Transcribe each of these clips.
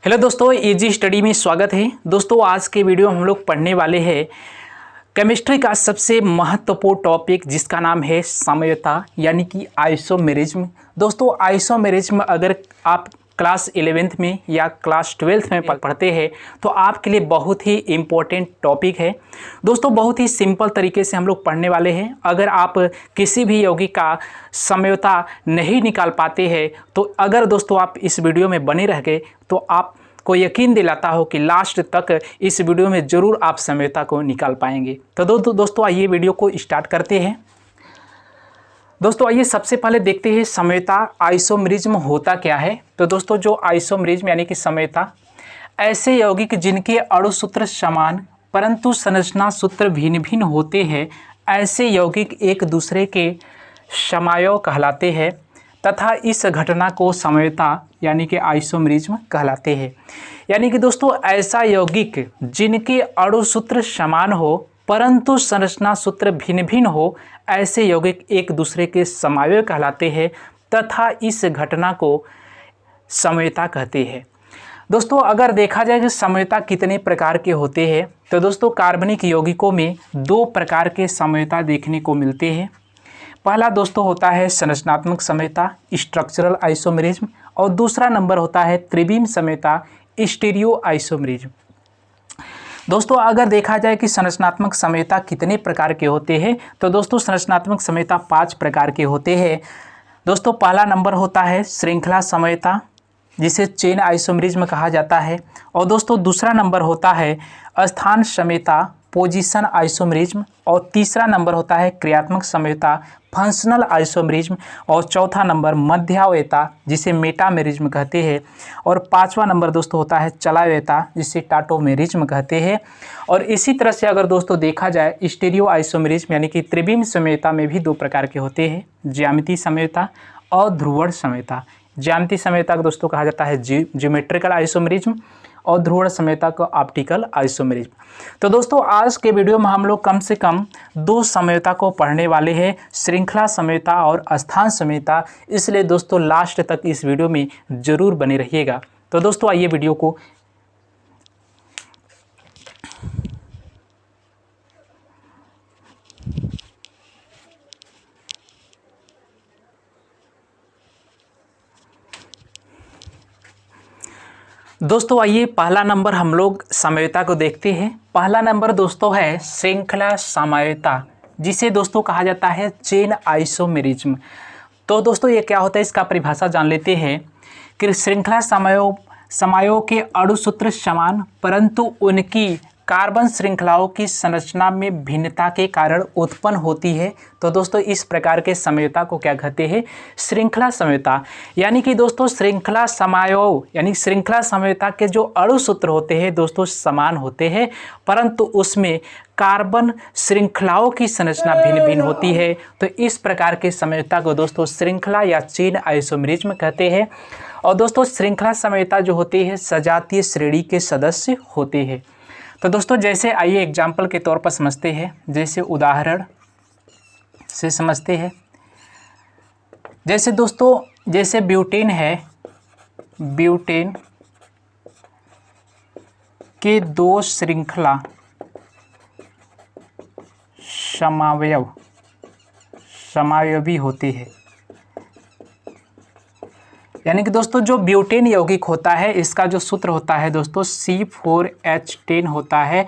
Hello दोस्तों, easy study में स्वागत है। दोस्तों आज के वीडियो हम लोग पढ़ने वाले हैं केमिस्ट्री का सबसे महत्वपूर्ण टॉपिक जिसका नाम है साम्यता यानी कि आइसोमेरिज्म। दोस्तों आइसोमेरिज्म अगर आप क्लास 11th में या क्लास 12th में पढ़ते हैं तो आपके लिए बहुत ही इम्पोर्टेंट टॉपिक है। दोस्तों बहुत ही सिंपल तरीके से हम लोग पढ़ने वाले हैं। अगर आप किसी भी यौगिक का साम्यता नहीं निकाल पाते हैं तो अगर दोस्तों आप इस वीडियो में बने रह गए तो आपको यकीन दिलाता हो कि लास्ट तक इस वीडियो में ज़रूर आप साम्यता को निकाल पाएंगे। तो दोस्तों आइए वीडियो को स्टार्ट करते हैं। दोस्तों आइए सबसे पहले देखते हैं साम्यता आइसोमेरिज्म होता क्या है। तो दोस्तों जो आइसोमेरिज्म यानी कि साम्यता ऐसे यौगिक जिनके अणु सूत्र समान परंतु संरचना सूत्र भिन्न भिन्न होते हैं, ऐसे यौगिक एक दूसरे के समायव कहलाते हैं तथा इस घटना को साम्यता यानी कि आइसोमेरिज्म कहलाते हैं। यानी कि दोस्तों ऐसा यौगिक जिनके अणु सूत्र समान हो परंतु संरचना सूत्र भिन्न भिन्न हो, ऐसे यौगिक एक दूसरे के समायव कहलाते हैं तथा इस घटना को साम्यता कहते हैं। दोस्तों अगर देखा जाए कि साम्यता कितने प्रकार के होते हैं तो दोस्तों कार्बनिक यौगिकों में दो प्रकार के साम्यता देखने को मिलते हैं। पहला दोस्तों होता है संरचनात्मक साम्यता स्ट्रक्चरल आइसोमेरिज्म और दूसरा नंबर होता है त्रिविम साम्यता स्टीरियो आइसोमेरिज्म। दोस्तों अगर देखा जाए कि संरचनात्मक साम्यता कितने प्रकार के होते हैं तो दोस्तों संरचनात्मक साम्यता 5 प्रकार के होते हैं। दोस्तों पहला नंबर होता है श्रृंखला साम्यता जिसे चेन आइसोमेरिज्म कहा जाता है। और दोस्तों दूसरा नंबर होता है स्थान साम्यता पोजीशन आइसोमेरिज्म और तीसरा नंबर होता है क्रियात्मक साम्यता फंक्शनल आइसोमेरिज्म और चौथा नंबर मध्यावयता जिसे मेटामेरिज्म कहते हैं और पांचवा नंबर दोस्तों होता है चलायवयता जिसे टाटोमेरिज्म कहते हैं। और इसी तरह से अगर दोस्तों देखा जाए स्टीरियो आइसोमेरिज्म यानी कि त्रिविम साम्यता में भी दो प्रकार के होते हैं, ज्यामितीय साम्यता और ध्रुवण साम्यता। ज्यामितीय साम्यता को दोस्तों कहा जाता है ज्योमेट्रिकल आइसोमेरिज्म और ध्रुवण साम्यता को ऑप्टिकल आइसोमेरिज्म। तो दोस्तों आज के वीडियो में हम लोग कम से कम दो साम्यता को पढ़ने वाले हैं, श्रृंखला साम्यता और स्थान साम्यता। इसलिए दोस्तों लास्ट तक इस वीडियो में ज़रूर बने रहिएगा। तो दोस्तों आइए वीडियो को दोस्तों आइए पहला नंबर हम लोग साम्यता को देखते हैं। पहला नंबर दोस्तों है श्रृंखला साम्यता जिसे दोस्तों कहा जाता है चेन आइसोमेरिज्म। तो दोस्तों ये क्या होता है इसका परिभाषा जान लेते हैं कि श्रृंखला समायों के अणु सूत्र समान परंतु उनकी कार्बन श्रृंखलाओं की संरचना में भिन्नता के कारण उत्पन्न होती है। तो दोस्तों इस प्रकार के साम्यता को क्या कहते हैं, श्रृंखला साम्यता। यानी कि दोस्तों श्रृंखला समायों यानी श्रृंखला साम्यता के जो अणु सूत्र होते हैं दोस्तों समान होते हैं परंतु उसमें कार्बन श्रृंखलाओं की संरचना भिन्न भिन्न होती है। तो इस प्रकार के साम्यता को दोस्तों श्रृंखला या चेन आइसोमेरिज्म कहते हैं। और दोस्तों श्रृंखला साम्यता जो होती है सजातीय श्रेणी के सदस्य होते हैं। तो दोस्तों जैसे आइए एग्जाम्पल के तौर पर समझते हैं, जैसे उदाहरण से समझते हैं। जैसे दोस्तों जैसे ब्यूटेन है, ब्यूटेन के दो श्रृंखला समावयवी होते हैं। यानी कि दोस्तों जो ब्यूटेन यौगिक होता है इसका जो सूत्र होता है दोस्तों C4H10 होता है।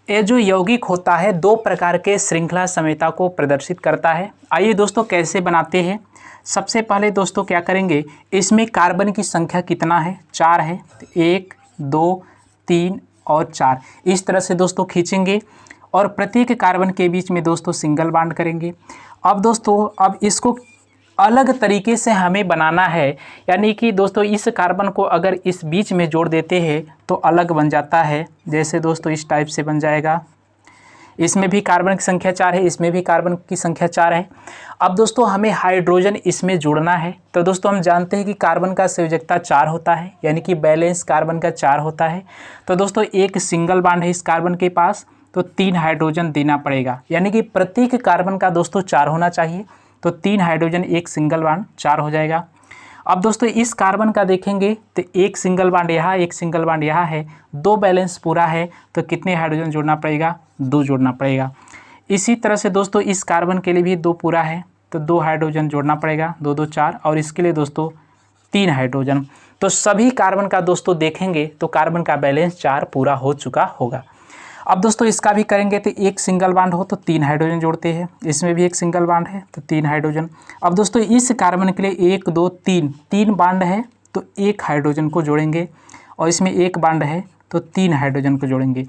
ये जो यौगिक होता है दो प्रकार के श्रृंखला साम्यता को प्रदर्शित करता है। आइए दोस्तों कैसे बनाते हैं। सबसे पहले दोस्तों क्या करेंगे, इसमें कार्बन की संख्या कितना है, 4 है। 1 2 3 और 4 इस तरह से दोस्तों खींचेंगे और प्रत्येक कार्बन के बीच में दोस्तों सिंगल बॉन्ड करेंगे। अब दोस्तों अब इसको अलग तरीके से हमें बनाना है। यानी कि दोस्तों इस कार्बन को अगर इस बीच में जोड़ देते हैं तो अलग बन जाता है। जैसे दोस्तों इस टाइप से बन जाएगा। इसमें भी कार्बन की संख्या 4 है, इसमें भी कार्बन की संख्या 4 है। अब दोस्तों हमें हाइड्रोजन इसमें जोड़ना है। तो दोस्तों हम जानते हैं कि कार्बन का संयोजकता 4 होता है यानी कि बैलेंस कार्बन का 4 होता है। तो दोस्तों एक सिंगल बॉन्ड है इस कार्बन के पास तो 3 हाइड्रोजन देना पड़ेगा। यानी कि प्रत्येक कार्बन का दोस्तों 4 होना चाहिए। तो 3 हाइड्रोजन एक सिंगल बॉन्ड 4 हो जाएगा। अब दोस्तों इस कार्बन का देखेंगे तो एक सिंगल बॉन्ड यहाँ, एक सिंगल बॉन्ड यहाँ है, 2 बैलेंस पूरा है, तो कितने हाइड्रोजन जोड़ना पड़ेगा? 2 जोड़ना पड़ेगा। इसी तरह से दोस्तों इस कार्बन के लिए भी 2 पूरा है, तो 2 हाइड्रोजन जोड़ना पड़ेगा, 2 2 4, और इसके लिए दोस्तों 3 हाइड्रोजन। तो सभी कार्बन का दोस्तों देखेंगे तो कार्बन का बैलेंस 4 पूरा हो चुका होगा। अब दोस्तों इसका भी करेंगे तो एक सिंगल बॉन्ड हो तो 3 हाइड्रोजन जोड़ते हैं, इसमें भी एक सिंगल बॉन्ड है तो 3 हाइड्रोजन। अब दोस्तों इस कार्बन के लिए 1 2 3 बॉन्ड है तो 1 हाइड्रोजन को जोड़ेंगे, और इसमें 1 बॉन्ड है तो 3 हाइड्रोजन को जोड़ेंगे।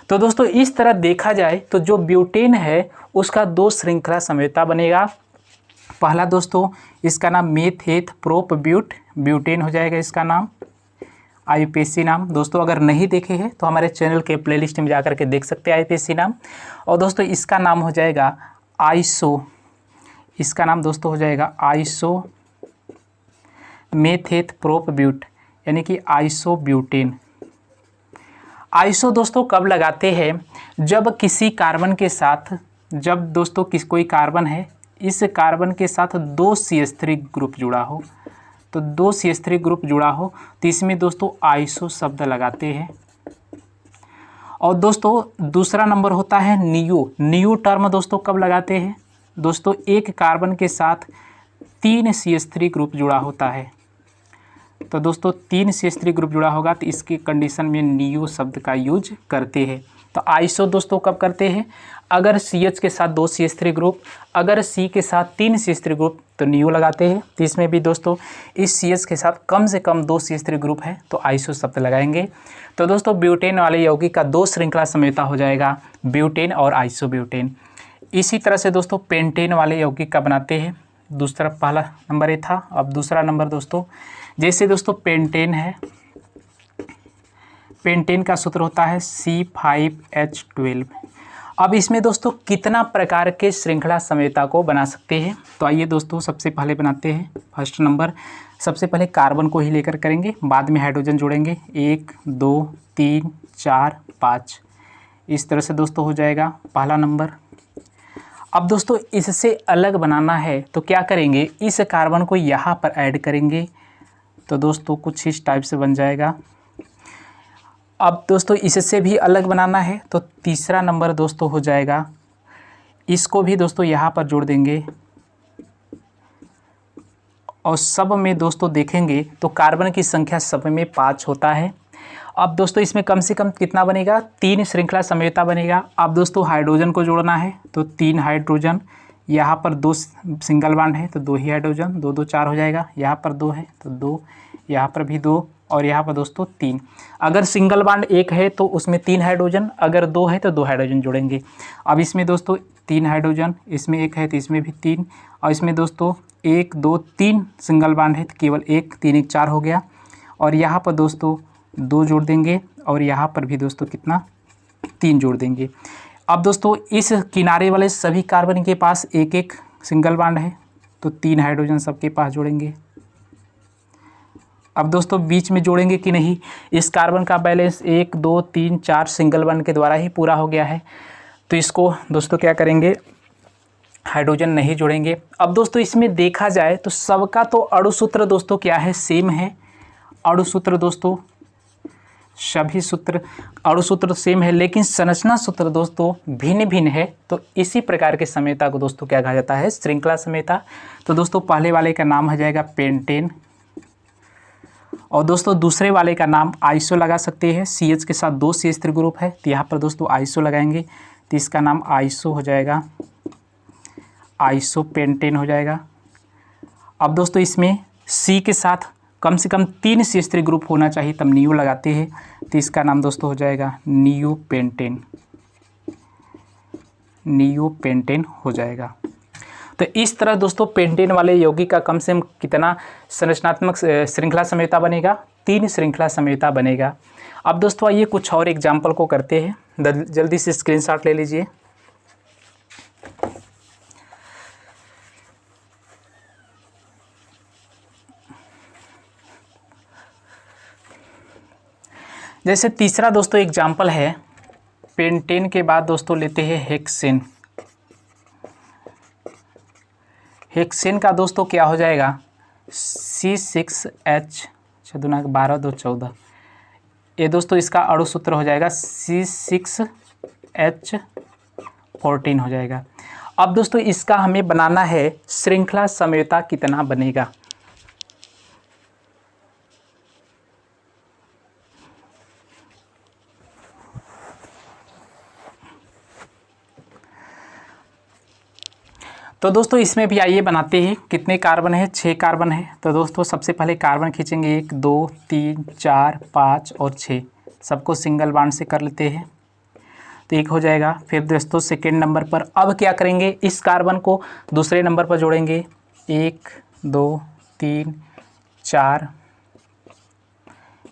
तो दोस्तों इस तरह देखा जाए तो जो ब्यूटेन है उसका 2 श्रृंखला समझौता बनेगा। पहला दोस्तों इसका नाम मेथेथ प्रोप ब्यूटेन हो जाएगा, इसका नाम IUPAC नाम। दोस्तों अगर नहीं देखे हैं तो हमारे चैनल के प्लेलिस्ट में जाकर के देख सकते हैं IUPAC नाम। और दोस्तों इसका नाम हो जाएगा इसका नाम दोस्तों हो जाएगा आइसो मेथेथ प्रोप यानी कि आइसोब्यूटेन। आइसो दोस्तों कब लगाते हैं? जब किसी कार्बन के साथ, जब दोस्तों कोई कार्बन है, इस कार्बन के साथ 2 CH3 ग्रुप जुड़ा हो, तो 2 CH3 ग्रुप जुड़ा हो तो इसमें दोस्तों आइसो शब्द लगाते हैं। और दोस्तों दूसरा नंबर होता है नियो टर्म दोस्तों कब लगाते हैं? दोस्तों एक कार्बन के साथ 3 CH3 ग्रुप जुड़ा होता है, तो दोस्तों 3 CH3 ग्रुप जुड़ा होगा तो इसकी कंडीशन में नियो शब्द का यूज करते हैं। तो आइसो दोस्तों कब करते हैं? अगर CH के साथ 2 CH3 ग्रुप, अगर C के साथ 3 CH3 ग्रुप तो नियो लगाते हैं। तो इसमें भी दोस्तों इस CH के साथ कम से कम 2 CH3 ग्रुप है तो आइसो शब्द लगाएंगे। तो दोस्तों ब्यूटेन वाले यौगिक का 2 श्रृंखला समझौता हो जाएगा, ब्यूटेन और आइसोब्यूटेन। इसी तरह से दोस्तों पेंटेन वाले यौगिक का बनाते हैं। दूसरा पहला नंबर ये था, अब दूसरा नंबर दोस्तों जैसे दोस्तों पेंटेन है, पेंटेन का सूत्र होता है C5H12। अब इसमें दोस्तों कितना प्रकार के श्रृंखला समझौता को बना सकते हैं? तो आइए दोस्तों सबसे पहले बनाते हैं फर्स्ट नंबर। सबसे पहले कार्बन को ही लेकर करेंगे, बाद में हाइड्रोजन जोड़ेंगे। 1 2 3 4 5 इस तरह से दोस्तों हो जाएगा पहला नंबर। अब दोस्तों इससे अलग बनाना है तो क्या करेंगे? इस कार्बन को यहाँ पर ऐड करेंगे तो दोस्तों कुछ इस टाइप से बन जाएगा। अब दोस्तों इससे भी अलग बनाना है तो तीसरा नंबर दोस्तों हो जाएगा, इसको भी दोस्तों यहाँ पर जोड़ देंगे और सब में दोस्तों देखेंगे तो कार्बन की संख्या सब में 5 होता है। अब दोस्तों इसमें कम से कम कितना बनेगा? 3 श्रृंखला समझौता बनेगा। अब दोस्तों हाइड्रोजन को जोड़ना है तो 3 हाइड्रोजन, यहाँ पर 2 सिंगल बॉन्ड है तो 2 ही हाइड्रोजन, 2 2 4 हो जाएगा। यहाँ पर 2 है तो 2, यहाँ पर भी 2 और यहाँ पर दोस्तों 3। अगर सिंगल बॉन्ड 1 है तो उसमें 3 हाइड्रोजन, अगर 2 है तो 2 हाइड्रोजन जोड़ेंगे। अब इसमें दोस्तों 3 हाइड्रोजन, इसमें 1 है तो इसमें भी 3, और इसमें दोस्तों 1 2 3 सिंगल बॉन्ड है तो केवल 1, 3 1 4 हो गया। और यहाँ पर दोस्तों 2 जोड़ देंगे और यहाँ पर भी दोस्तों कितना? 3 जोड़ देंगे। अब दोस्तों इस किनारे वाले सभी कार्बन के पास 1 1 सिंगल बॉन्ड है तो 3 हाइड्रोजन सबके पास जोड़ेंगे। अब दोस्तों बीच में जोड़ेंगे कि नहीं? इस कार्बन का बैलेंस 1 2 3 4 सिंगल बॉन्ड के द्वारा ही पूरा हो गया है, तो इसको दोस्तों क्या करेंगे? हाइड्रोजन नहीं जोड़ेंगे। अब दोस्तों इसमें देखा जाए तो सबका तो अणुसूत्र दोस्तों क्या है? सेम है। अणुसूत्र दोस्तों सभी सूत्र अणुसूत्र सेम है, लेकिन संरचना सूत्र दोस्तों भिन्न भिन्न है। तो इसी प्रकार के समझौता को दोस्तों क्या कहा जाता है? श्रृंखला समझौता। तो दोस्तों पहले वाले का नाम हो जाएगा पेंटेन, और दोस्तों दूसरे वाले का नाम आइसो लगा सकते हैं। CH के साथ 2 CH3 ग्रुप है तो यहाँ पर दोस्तों आइसो लगाएंगे तो इसका नाम आइसो हो जाएगा, आइसो पेंटेन हो जाएगा। अब दोस्तों इसमें C के साथ कम से कम 3 CH3 ग्रुप होना चाहिए तब नियो लगाते हैं, तो इसका नाम दोस्तों हो जाएगा नियो पेंटेन, नियो पेंटेन हो जाएगा। तो इस तरह दोस्तों पेंटेन वाले यौगिक का कम से कम कितना संरचनात्मक श्रृंखला समझौता बनेगा? 3 श्रृंखला समझौता बनेगा। अब दोस्तों आइए कुछ और एग्जाम्पल को करते हैं, जल्दी से स्क्रीनशॉट ले लीजिए। जैसे तीसरा दोस्तों एग्जाम्पल है, पेंटेन के बाद दोस्तों लेते हैं हेक्सेन। हेक्सेन का दोस्तों क्या हो जाएगा? C6H 12 2 14, ये दोस्तों इसका अणु सूत्र हो जाएगा C6H14 हो जाएगा। अब दोस्तों इसका हमें बनाना है श्रृंखला समयोता कितना बनेगा। तो दोस्तों इसमें भी आइए बनाते हैं। कितने कार्बन है? 6 कार्बन है। तो दोस्तों सबसे पहले कार्बन खींचेंगे 1 2 3 4 5 और 6, सबको सिंगल बॉन्ड से कर लेते हैं तो एक हो जाएगा। फिर दोस्तों सेकेंड नंबर पर अब क्या करेंगे, इस कार्बन को दूसरे नंबर पर जोड़ेंगे 1 2 3 4,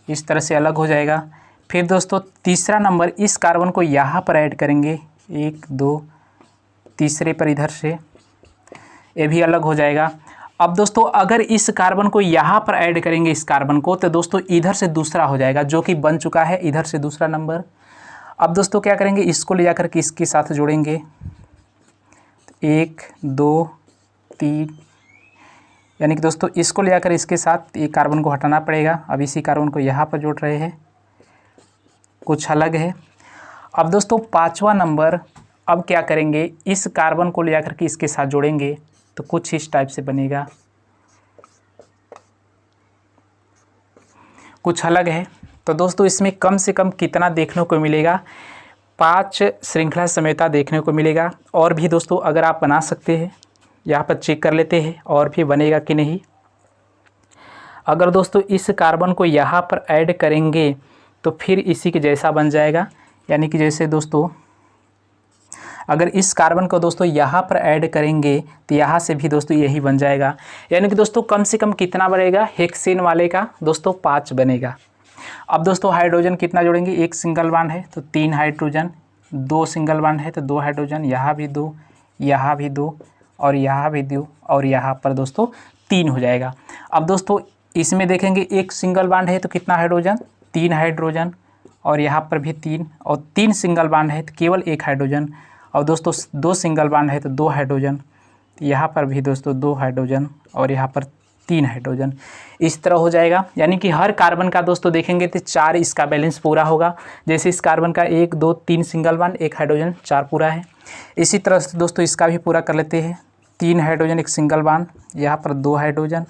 इस तरह से अलग हो जाएगा। फिर दोस्तों तीसरा नंबर इस कार्बन को यहाँ पर ऐड करेंगे 1 2, तीसरे पर इधर से ये भी अलग हो जाएगा। अब दोस्तों अगर इस कार्बन को यहाँ पर ऐड करेंगे इस कार्बन को, तो दोस्तों इधर से दूसरा हो जाएगा जो कि बन चुका है, इधर से दूसरा नंबर। अब दोस्तों क्या करेंगे, इसको ले जाकर के इसके साथ जोड़ेंगे 1 2 3, यानी कि दोस्तों इसको ले जाकर इसके साथ ये कार्बन को हटाना पड़ेगा। अब इसी कार्बन को यहाँ पर जोड़ रहे हैं, कुछ अलग है। अब दोस्तों पाँचवा नंबर, अब क्या करेंगे, इस कार्बन को ले जाकर के इसके साथ जोड़ेंगे तो कुछ इस टाइप से बनेगा, कुछ अलग है। तो दोस्तों इसमें कम से कम कितना देखने को मिलेगा, 5 श्रृंखला समयोता देखने को मिलेगा। और भी दोस्तों अगर आप बना सकते हैं, यहाँ पर चेक कर लेते हैं और भी बनेगा कि नहीं। अगर दोस्तों इस कार्बन को यहाँ पर ऐड करेंगे तो फिर इसी के जैसा बन जाएगा, यानी कि जैसे दोस्तों अगर इस कार्बन को दोस्तों यहाँ पर ऐड करेंगे तो यहाँ से भी दोस्तों यही बन जाएगा। यानी कि दोस्तों कम से कम कितना बनेगा, हेक्सेन वाले का दोस्तों 5 बनेगा। अब दोस्तों हाइड्रोजन कितना जोड़ेंगे, 1 सिंगल बॉन्ड है तो 3 हाइड्रोजन, 2 सिंगल बॉन्ड है तो 2 हाइड्रोजन, यहाँ भी 2, यहाँ भी 2 और यहाँ भी 2 और यहाँ पर दोस्तों 3 हो जाएगा। अब दोस्तों इसमें देखेंगे 1 सिंगल बॉन्ड है तो कितना हाइड्रोजन, 3 हाइड्रोजन और यहाँ पर भी 3, और 3 सिंगल बॉन्ड है तो केवल 1 हाइड्रोजन, और दोस्तों 2 सिंगल बॉन्ड है तो 2 हाइड्रोजन, यहाँ पर भी दोस्तों 2 हाइड्रोजन और यहाँ पर 3 हाइड्रोजन, इस तरह हो जाएगा। यानी कि हर कार्बन का दोस्तों देखेंगे तो 4 इसका बैलेंस पूरा होगा। जैसे इस कार्बन का 1 2 3 सिंगल बॉन्ड, 1 हाइड्रोजन, 4 पूरा है। इसी तरह से दोस्तों इसका भी पूरा कर लेते हैं, 3 हाइड्रोजन 1 सिंगल बॉन्ड, यहाँ पर 2 हाइड्रोजन,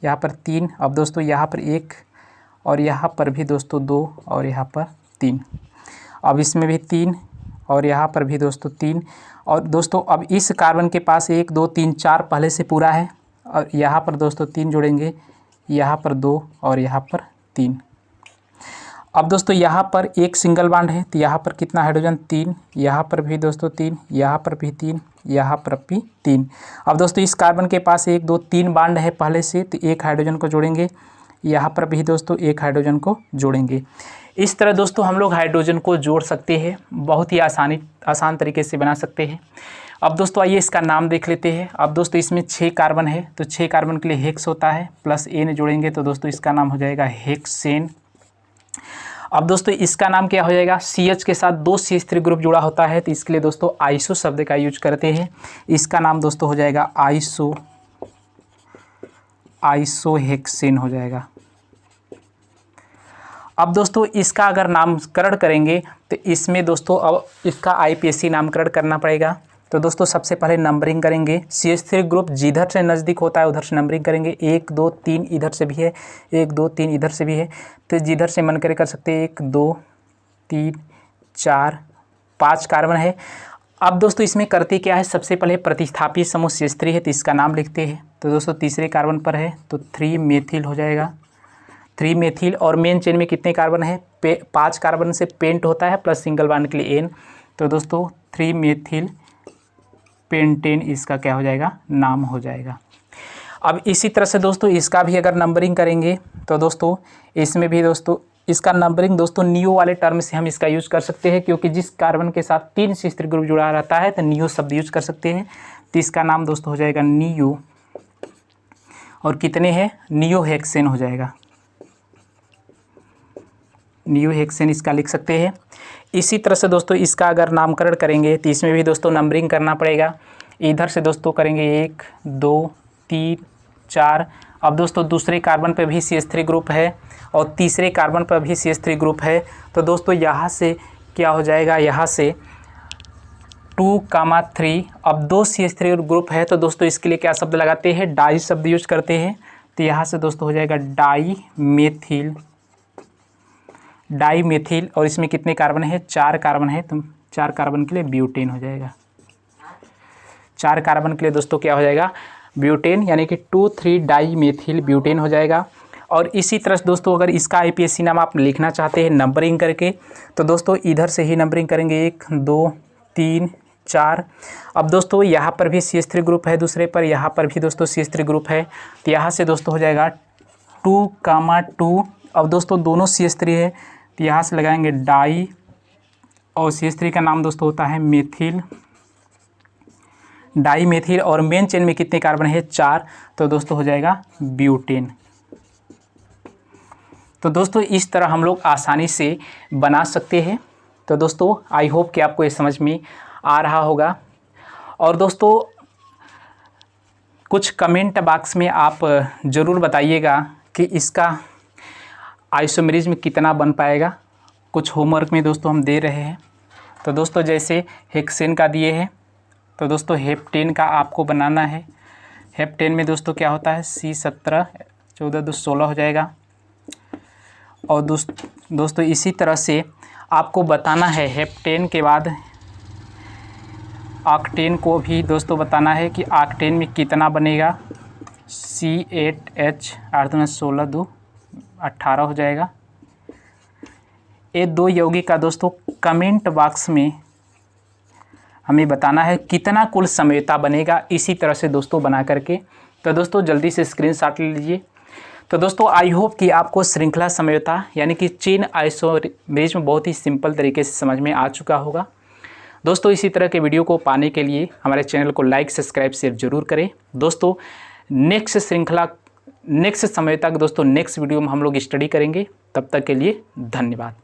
यहाँ पर 3, अब दोस्तों यहाँ पर 1 और यहाँ पर भी दोस्तों 2 और यहाँ पर 3, अब इसमें भी 3 और यहाँ पर भी दोस्तों 3। और दोस्तों अब इस कार्बन के पास 1 2 3 4 पहले से पूरा है, और यहाँ पर दोस्तों 3 जोड़ेंगे, यहाँ पर 2 और यहाँ पर 3। अब दोस्तों यहाँ पर 1 सिंगल बॉन्ड है तो यहाँ पर कितना हाइड्रोजन, 3, यहाँ पर भी दोस्तों 3, यहाँ पर भी 3, यहाँ पर भी 3। अब दोस्तों इस कार्बन के पास 1 2 3 बॉन्ड है पहले से तो 1 हाइड्रोजन को जोड़ेंगे, यहाँ पर भी दोस्तों 1 हाइड्रोजन को जोड़ेंगे। इस तरह दोस्तों हम लोग हाइड्रोजन को जोड़ सकते हैं, बहुत ही आसान तरीके से बना सकते हैं। अब दोस्तों आइए इसका नाम देख लेते हैं। अब दोस्तों इसमें 6 कार्बन है तो 6 कार्बन के लिए हेक्स होता है, प्लस एन जोड़ेंगे तो दोस्तों इसका नाम हो जाएगा हेक्सेन। अब दोस्तों इसका नाम क्या हो जाएगा, CH के साथ 2 CH3 ग्रुप जुड़ा होता है तो इसके लिए दोस्तों आइसो शब्द का यूज करते हैं। इसका नाम दोस्तों हो जाएगा आइसोहेक्सेन हो जाएगा। अब दोस्तों इसका अगर नामकरण करेंगे तो इसमें दोस्तों अब इसका IPSC नामकरण करना पड़ेगा। तो दोस्तों सबसे पहले नंबरिंग करेंगे, CH3 ग्रुप जिधर से नज़दीक होता है उधर से नंबरिंग करेंगे। 1 2 3 इधर से भी है, 1 2 3 इधर से भी है, तो जिधर से मन करे कर सकते हैं। 1 2 3 4 5 कार्बन है। अब दोस्तों इसमें करते क्या है, सबसे पहले प्रतिस्थापी समूह CH3 है तो इसका नाम लिखते हैं। तो दोस्तों तीसरे कार्बन पर है तो 3 मेथिल हो जाएगा, 3 मेथिल। और मेन चेन में कितने कार्बन है, 5 कार्बन से पेंट होता है प्लस सिंगल बॉन्ड के लिए एन, तो दोस्तों 3 मेथिल पेंटेन इसका क्या हो जाएगा, नाम हो जाएगा। अब इसी तरह से दोस्तों इसका भी अगर नंबरिंग करेंगे तो दोस्तों इसमें भी दोस्तों इसका नंबरिंग दोस्तों नियो वाले टर्म से हम इसका यूज़ कर सकते हैं, क्योंकि जिस कार्बन के साथ 3 CH3 ग्रुप जुड़ा रहता है तो नियो शब्द यूज कर सकते हैं। तो इसका नाम दोस्तों हो जाएगा नियो, और कितने हैं, नियो हेक्सेन हो जाएगा, नियो हेक्सेन इसका लिख सकते हैं। इसी तरह से दोस्तों इसका अगर नामकरण करेंगे तो इसमें भी दोस्तों नंबरिंग करना पड़ेगा। इधर से दोस्तों करेंगे 1 2 3 4 अब दोस्तों दूसरे कार्बन पर भी CH3 ग्रुप है और तीसरे कार्बन पर भी CH3 ग्रुप है। तो दोस्तों यहाँ से क्या हो जाएगा, यहाँ से 2,3 अब 2 CH3 ग्रुप है। तो दोस्तों इसके लिए क्या शब्द लगाते हैं, डाई शब्द यूज करते हैं। तो यहाँ से दोस्तों हो जाएगा डाई मेथिल और इसमें कितने कार्बन है, 4 कार्बन है। तो 4 कार्बन के लिए ब्यूटेन हो जाएगा। 4 कार्बन के लिए दोस्तों क्या हो जाएगा, ब्यूटेन, यानी कि 2,3 डाई मेथिल ब्यूटेन हो जाएगा। और इसी तरह दोस्तों अगर इसका IPSC नाम आप लिखना चाहते हैं नंबरिंग करके, तो दोस्तों इधर से ही नंबरिंग करेंगे 1 2 3 4। अब दोस्तों यहाँ पर भी CH3 ग्रुप है दूसरे पर, यहाँ पर भी दोस्तों CH3 ग्रुप है। तो यहाँ से दोस्तों हो जाएगा 2,2। अब दोस्तों दोनों CH3 है, तो यहाँ से लगाएंगे डाई और CH3 का नाम दोस्तों होता है मेथिल, डाई मेथिल। और मेन चेन में कितने कार्बन है, 4। तो दोस्तों हो जाएगा ब्यूटेन। तो दोस्तों इस तरह हम लोग आसानी से बना सकते हैं। तो दोस्तों आई होप कि आपको ये समझ में आ रहा होगा। और दोस्तों कुछ कमेंट बॉक्स में आप ज़रूर बताइएगा कि इसका आइसोमेरिज्म कितना बन पाएगा। कुछ होमवर्क में दोस्तों हम दे रहे हैं। तो दोस्तों जैसे हेक्सेन का दिए हैं, तो दोस्तों हेप्टेन का आपको बनाना है। हेप्टेन में दोस्तों क्या होता है, C17 14 2 16 हो जाएगा। और दोस्तों इसी तरह से आपको बताना है हेप्टेन के बाद ऑक्टेन को भी दोस्तों बताना है कि ऑक्टेन में कितना बनेगा। C8H 8 2 16 2 18 हो जाएगा। ये 2 यौगिक का दोस्तों कमेंट बॉक्स में हमें बताना है कितना कुल समयोता बनेगा, इसी तरह से दोस्तों बना करके। तो दोस्तों जल्दी से स्क्रीनशॉट ले लीजिए। तो दोस्तों आई होप कि आपको श्रृंखला समयोता यानी कि चेन आइसोमेरिज्म बहुत ही सिंपल तरीके से समझ में आ चुका होगा। दोस्तों इसी तरह के वीडियो को पाने के लिए हमारे चैनल को लाइक सब्सक्राइब शेयर जरूर करें। दोस्तों नेक्स्ट समयोता का दोस्तों नेक्स्ट वीडियो में हम लोग स्टडी करेंगे। तब तक के लिए धन्यवाद।